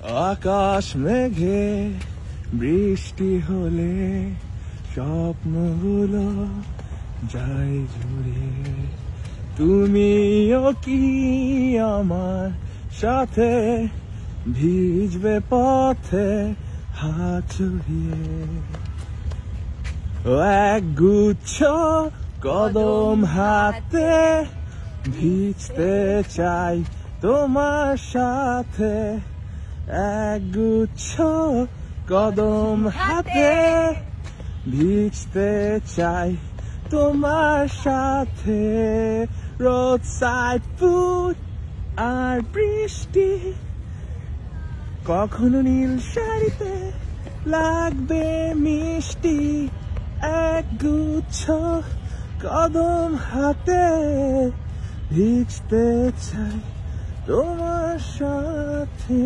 আকাশ মেঘে বৃষ্টি হলে স্বপ্নগুলো যায় জুড়িয়ে। তুমিও কি আমার সাথে ভিজবে পথে হাত ছড়িয়ে? এক গুচ্ছ কদম হাতে ভিজতে চাই তোমার সাথে। এক গুচ্ছ কদম হাতে ভিজতে চাই তোমার সাথে। রোড সাইড ফুড আর বৃষ্টি, কখনো নীল শাড়িতে লাগবে মিষ্টি। এক গুচ্ছ কদম হাতে ভিজতে চাই তোমার সাথে।